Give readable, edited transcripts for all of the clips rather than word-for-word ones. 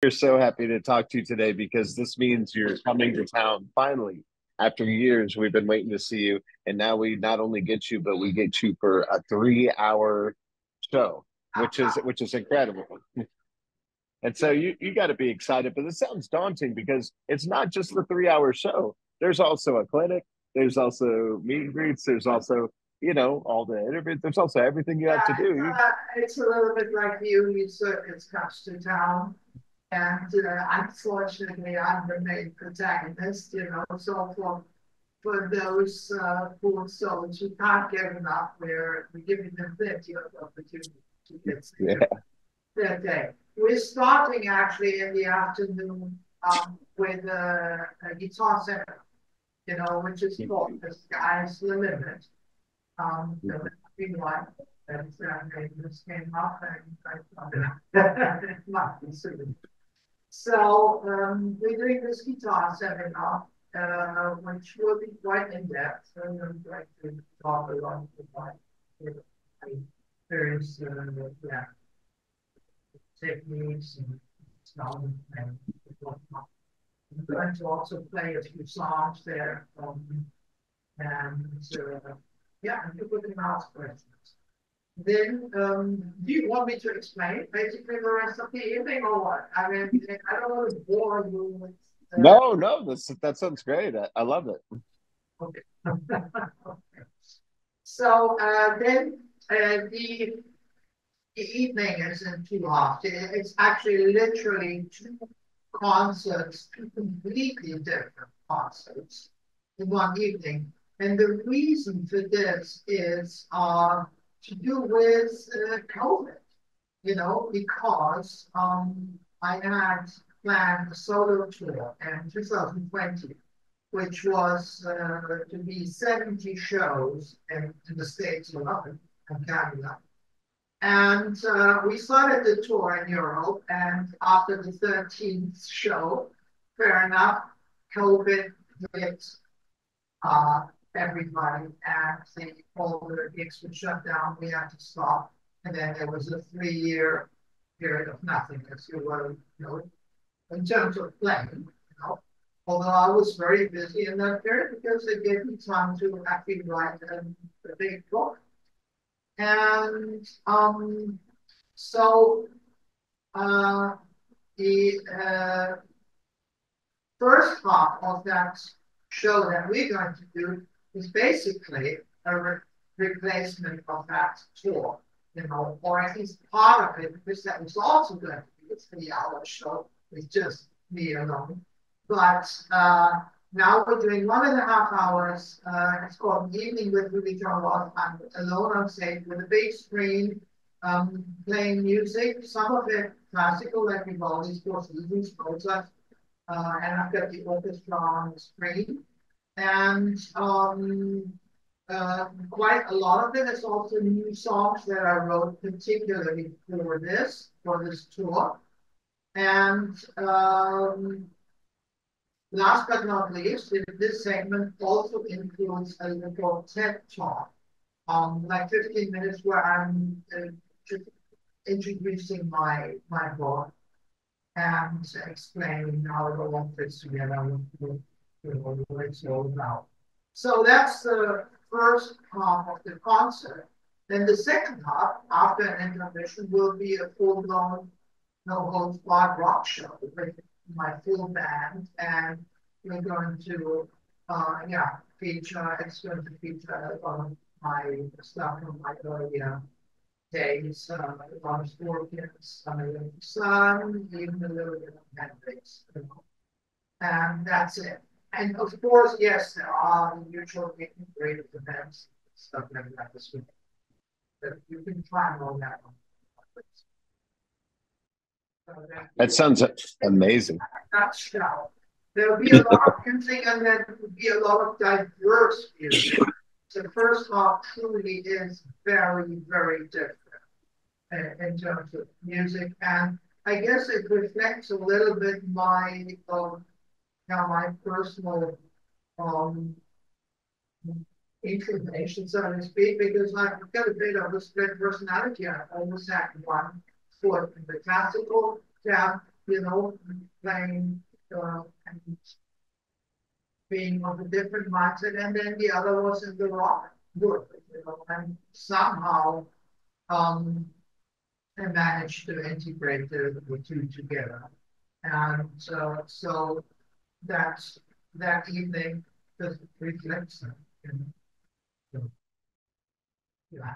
We're so happy to talk to you today because this means you're coming to town finally. After years, we've been waiting to see you, and now we not only get you, but we get you for a 3 hour show, which is incredible. And so you got to be excited, but it sounds daunting because it's not just the 3 hour show. There's also a clinic. There's also meet and greets. There's also all the interviews. There's also everything you have to Yeah, do. it's a little bit like you circus comes to town, and unfortunately, I'm the main protagonist. So for those poor souls who can't get enough, we're giving them plenty of opportunity to get Yeah. their day. We're starting actually in the afternoon with a guitar center, which is called The Sky's the Limit. The one that just came up and I thought it might be soon. So we're doing this guitar seminar, which will be quite in depth. So I'm going to talk a lot about various yeah, techniques and sound and whatnot. I'm going to also play a few songs there, and yeah, and people can ask questions. Then, do you want me to explain basically the rest of the evening or what? I mean, I don't want to bore you with. No, no, that sounds great. I love it. Okay. So then the evening isn't too long. It's actually literally two concerts, two completely different concerts in one evening. And the reason for this is to do with COVID, because I had planned a solo tour in 2020, which was to be 70 shows in the States alone and Canada. And we started the tour in Europe, and after the 13th show, fair enough, COVID hit uh, everybody, and all the gigs were shut down. We had to stop, and then there was a 3 year period of nothing, as you were, in terms of playing. Although I was very busy in that period because they gave me time to actually write a big book. And so uh, the first half of that show that we're going to do is basically a replacement of that tour, or at least part of it, because that was also going to be a 3 hour show with just me alone. But now we're doing 1.5 hours. It's called Evening with Ruby John Roth. I'm alone on stage with a big screen, playing music, some of it classical, like Vivaldi's Four Seasons, Mozart, and I've got the orchestra on the screen. And quite a lot of it is also new songs that I wrote particularly for this tour. And last but not least, this segment also includes a little TED talk, like 15 minutes where I'm just introducing my book and explaining how it all fits together with what it's all about. So that's the first half of the concert. Then the second half, after an intermission, will be a full-blown no holds barred rock show with my full band, and we're going to feature. It's going to feature my stuff from my earlier days, a lot of scorpions, some of the sun, even a little bit of Hendrix, and that's it. And of course, yes, there are the usual integrated events, stuff like that this week. But you can find all that on. So That sounds amazing. nutshell. There'll be a lot of music and there will be a lot of diverse music. The first half truly is very, very different in terms of music. And I guess it reflects a little bit my personal um, inclination, so to speak, because I've got a bit of a split personality. I always had one foot in the classical jazz, playing and being of a different mindset, and then the other was in the rock group, and somehow um, I managed to integrate the two together. And so that's that evening just reflects them. So, yeah.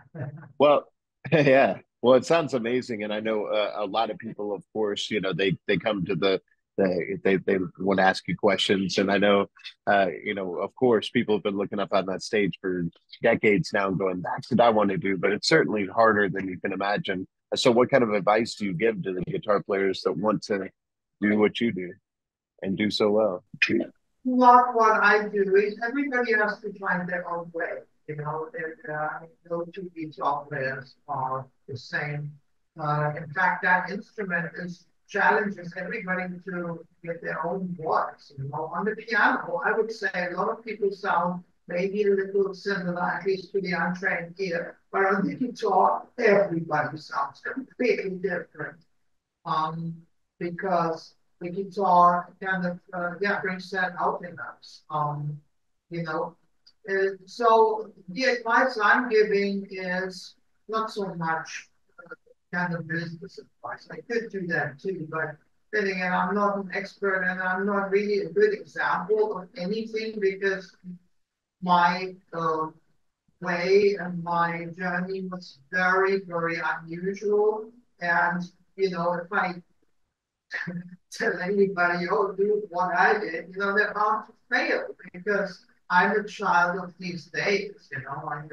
Well, yeah. Well, it sounds amazing, and I know a lot of people, of course, they come to they want to ask you questions, and I know, of course, people have been looking up on that stage for decades now, and going, "That's what I want to do," but it's certainly harder than you can imagine. So, what kind of advice do you give to the guitar players that want to do what you do and do so well? What I do is everybody has to find their own way. No two guitar players are the same. In fact, that instrument is challenges everybody to get their own voice. On the piano, I would say a lot of people sound maybe a little similar, at least to the untrained ear. But on the guitar, everybody sounds completely different. um, because the guitar kind of brings that out in us. You know, so the advice I'm giving is not so much kind of business advice. I could do that too, but then again, I'm not an expert and I'm not really a good example of anything because my way and my journey was very, very unusual. And if I tell anybody, oh, do what I did, they're bound to fail because I'm a child of these days, I'm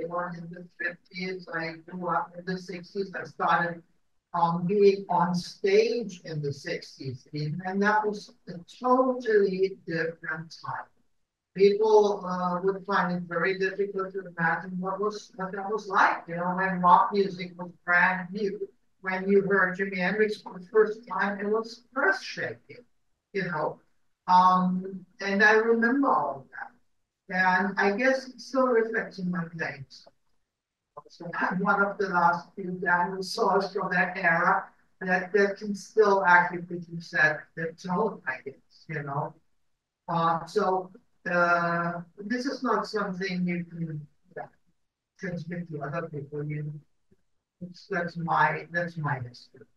born in the 50s, I grew up in the 60s, I started being on stage in the 60s, and that was a totally different time. People would find it very difficult to imagine what that was like, when rock music was brand new. When you heard Jimi Hendrix for the first time, it was earth shaking, you know. And I remember all of that. And I guess it still reflects in my playing. So I'm one of the last few dinosaurs from that era that can still actually produce that tone, I guess. So this is not something you can transmit to other people. That's my history.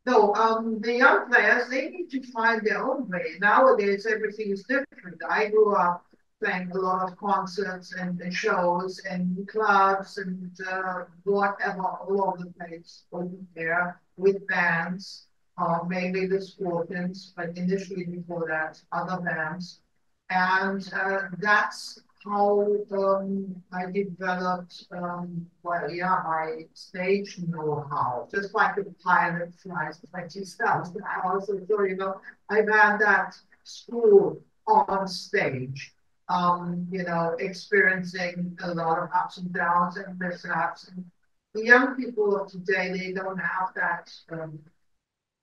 So the young players they need to find their own way. Nowadays everything is different. I grew up playing a lot of concerts and shows and clubs and whatever all over the place over there with bands, mainly the Scorpions, but initially before that other bands. And that's how I developed, my stage know-how. Just like a pilot flies 20,000 hours. So, I've had that school on stage, experiencing a lot of ups and downs and mishaps. And the young people of today, they don't have that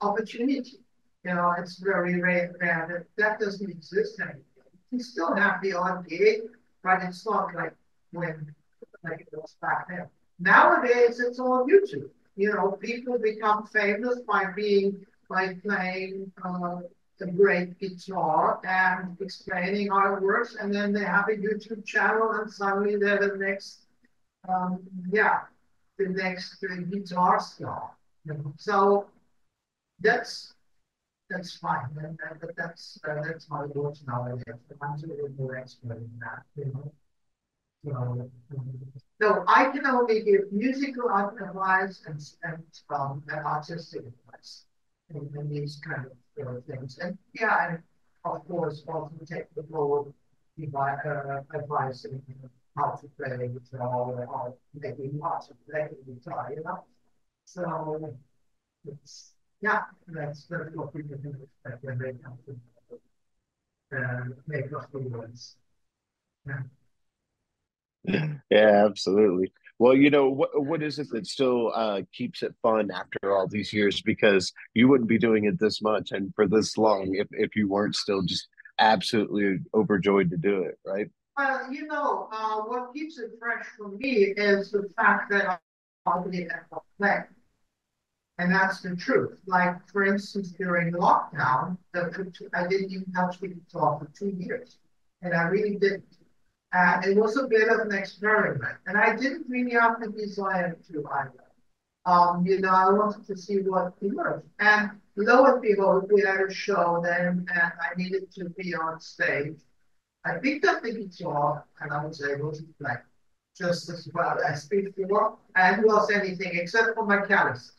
opportunity. It's very rare that doesn't exist anymore. You still have the odd gig, but it's not like it was back then. Nowadays, it's all YouTube. People become famous by playing a great guitar and explaining how it works, and then they have a YouTube channel, and suddenly they're um, yeah, the next guitar star. So that's that's fine, but that's how it works nowadays. I'm sort of more expert in that, So I can only give musical advice and artistic advice in these kind of things. And yeah, and of course, also take the forward advice in how to play the guitar or maybe how to play the guitar. So it's yeah, that's what people can expect when they come to make us the words. Yeah. Yeah, absolutely. Well, what is it that still keeps it fun after all these years? Because you wouldn't be doing it this much and for this long if you weren't still just absolutely overjoyed to do it, right? Well, what keeps it fresh for me is the fact that I'll be at the play. And that's the truth. Like, for instance, during lockdown, I didn't even have to talk for 2 years. And I really didn't. It was a bit of an experiment. And I didn't really have the desire to either. I wanted to see what emerged. And lo and behold, we had a show then, and I needed to be on stage. I picked up the guitar, and I was able to play just as well as before, and was anything except for my callus.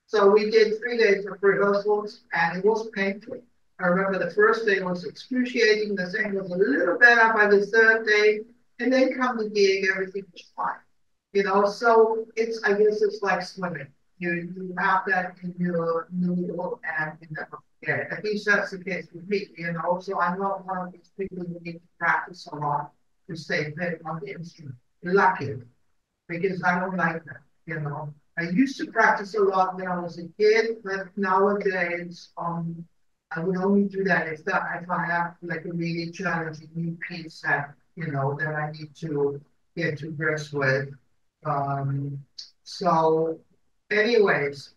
So we did 3 days of rehearsals, and it was painful. I remember the first day was excruciating, the second was a little better by the third day, and then come the gig, everything was fine. So I guess it's like swimming. You have that in your noodle and you never forget it. At least that's the case with me. So I'm not one of these people who need to practice a lot to stay fit on the instrument. Lucky, because I don't like that. I used to practice a lot when I was a kid, but nowadays, I would only do that if I have like a really challenging new piece that I need to get to grips with. Um, so, anyways,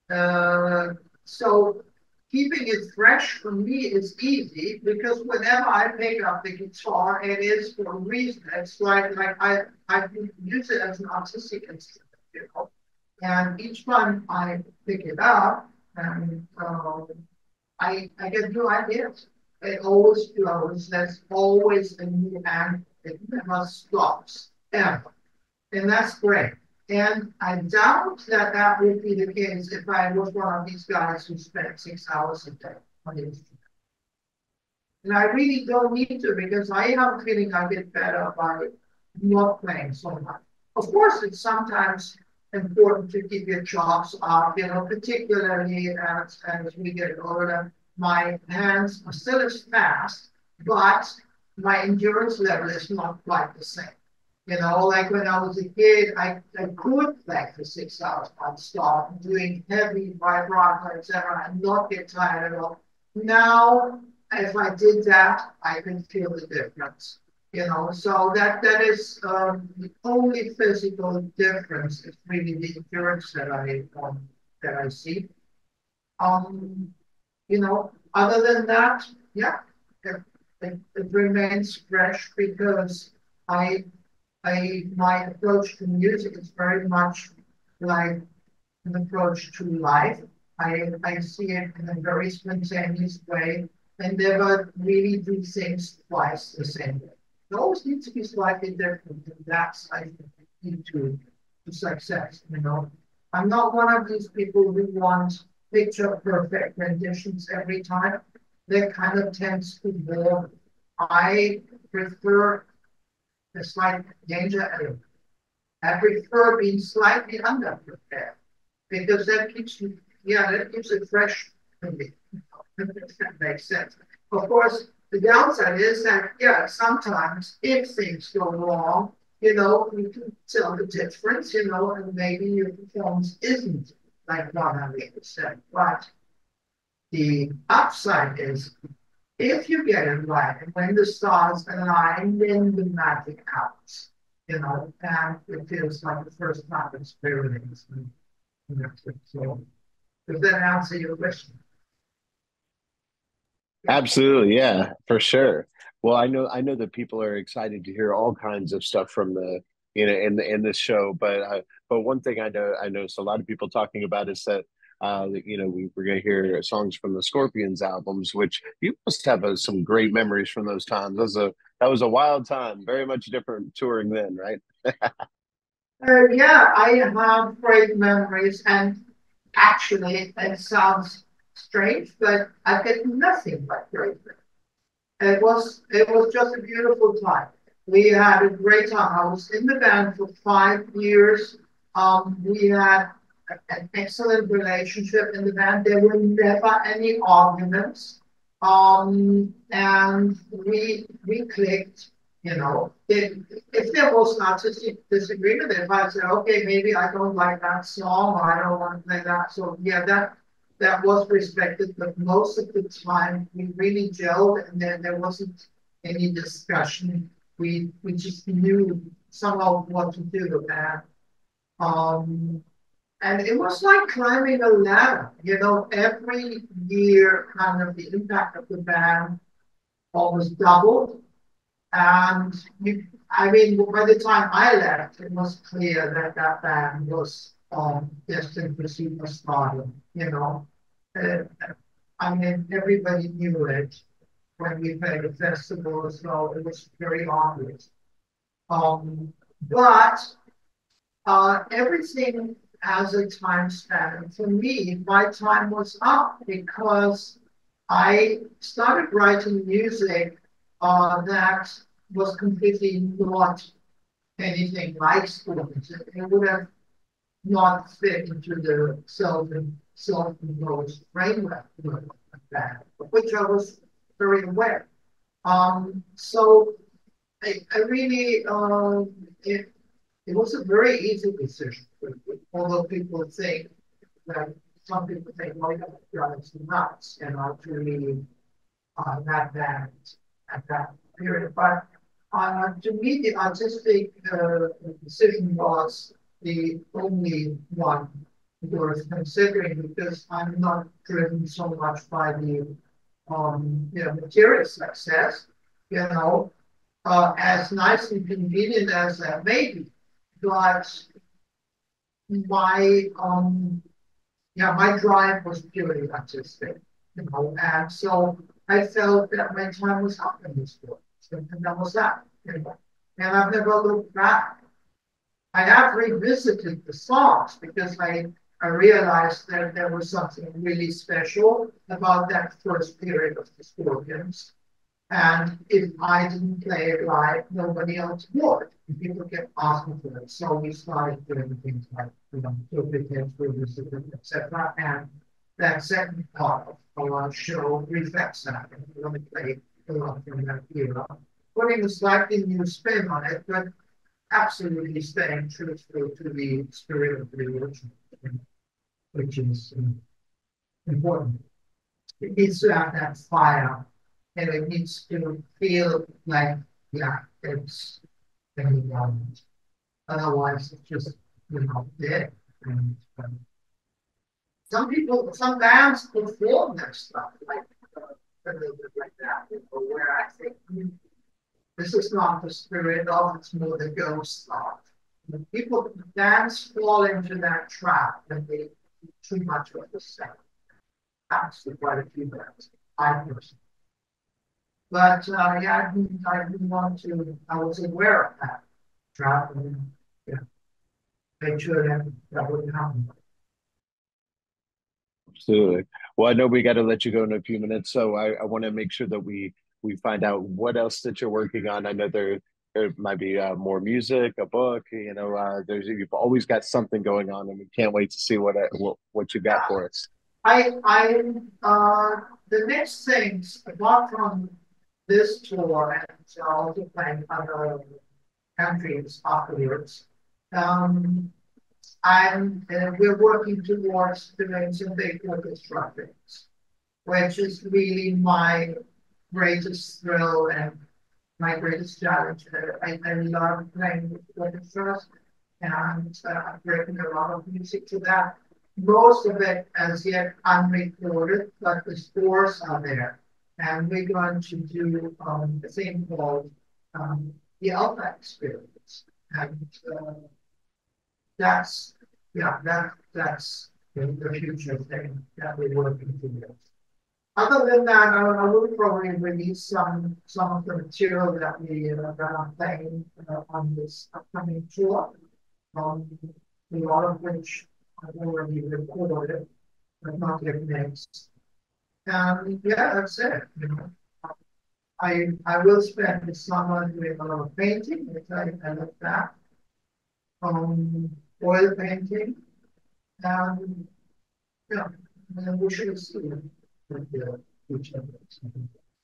uh, so keeping it fresh for me is easy because whenever I pick up the guitar, it is for a reason. It's like I use it as an artistic instrument. And each time I pick it up, and I get new ideas. It always flows. There's always a new and it never stops ever. And that's great. And I doubt that that would be the case if I was one of these guys who spent 6 hours a day on the instrument. And I really don't need to because I have a feeling I get better by not playing so much. Of course, it's sometimes important to keep your chops up, particularly as we get older. My hands are still as fast, but my endurance level is not quite the same. Like when I was a kid, I could play for 6 hours non-stop, doing heavy vibrato, etc., and not get tired at all. Now, if I did that, I can feel the difference. So that is the only physical difference is really the endurance that I see. Um, Other than that, yeah, it remains fresh because I my approach to music is very much like an approach to life. I see it in a very spontaneous way and never really do things twice the same way. It always needs to be slightly different, and that's I think the key to success. I'm not one of these people who want picture perfect renditions every time. That kind of tends to bore. I prefer a slight danger element. I prefer being slightly underprepared because that keeps it fresh for me. If that makes sense. Of course, the downside is that, yeah, sometimes if things go wrong, you can tell the difference, and maybe your performance isn't like 100%. But the upside is if you get it right, and when the stars align, then the magic happens. And it feels like the first time experience. So, does that answer your question? Yeah. Absolutely, yeah, for sure. Well, I know that people are excited to hear all kinds of stuff from the in this show, but one thing I noticed a lot of people talking about is that we're going to hear songs from the Scorpions albums, which you must have some great memories from those times. That was a wild time, very much different touring then, right? Yeah, I have great memories, and actually, it sounds strange, but I get nothing but great memories. It was just a beautiful time. We had a great time. I was in the band for 5 years. We had an excellent relationship in the band. There were never any arguments. And we clicked. If there was an artistic disagreement, if I said, okay, maybe I don't like that song or I don't want to play that, so yeah, that was respected, but most of the time we really gelled and then there wasn't any discussion. We just knew somehow what to do with that. Um, And it was like climbing a ladder. Every year, kind of the impact of the band almost doubled. And I mean, by the time I left, it was clear that that band was destined for superstardom. Uh, I mean, everybody knew it when we played the festival, so it was very obvious. Um, but everything has a time span. And for me, my time was up because I started writing music that was completely not anything like sports. It would have not fit into the self-imposed framework like that, which I was very aware. So I really, it was a very easy decision. Although people think that some people think, well, it's nuts, to leave that band at that period. But to me, the artistic decision was the only one worth considering because I'm not driven so much by the material success, as nice and convenient as that may be. But my my drive was purely artistic, and so I felt that my time was up in this world. And that was that. And I've never looked back. I have revisited the songs because I realized that there was something really special about that first period of the Scorpions. And if I didn't play it live, nobody else would. And people kept asking for it. So we started doing things like, duplicates, revisited, etc. And that second part of our show reflects that. And we're going to play a lot from that era, putting a slightly new spin on it, but absolutely staying truthful to the spirit of the original, which is important. It needs to have that fire, and it needs to feel like, yeah, it's any moment. Otherwise, it's just, dead. And some bands perform their stuff like a little bit like that, where I think this is not the spirit of, it's more the ghost stuff. People dance fall into that trap and they do too much of the same. That's quite a few bands. I personally. But yeah, I didn't want to, I was aware of that trap and yeah, make sure that wouldn't happen. Absolutely. Well, I know we got to let you go in a few minutes, so I want to make sure that we find out what else that you're working on. I know there might be more music, a book. There's you've always got something going on, and we can't wait to see what you got for us. The next things, apart from this tour, and so I'll also playing other countries afterwards. We're working towards doing some big orchestra things, which is really my greatest thrill and my greatest challenge. I love playing with orchestras, and I've written a lot of music to that. Most of it as yet unrecorded, but the scores are there. And we're going to do a thing called the Alpha Experience. And that's, yeah, that's the future thing that we're working towards. Other than that, I will probably release some of the material that I'm playing on this upcoming tour. A lot of which I've already recorded, but not yet mixed. And yeah, that's it. I will spend the summer doing a lot of painting, which I love that. Oil painting, and yeah, and we should see what the future looks like.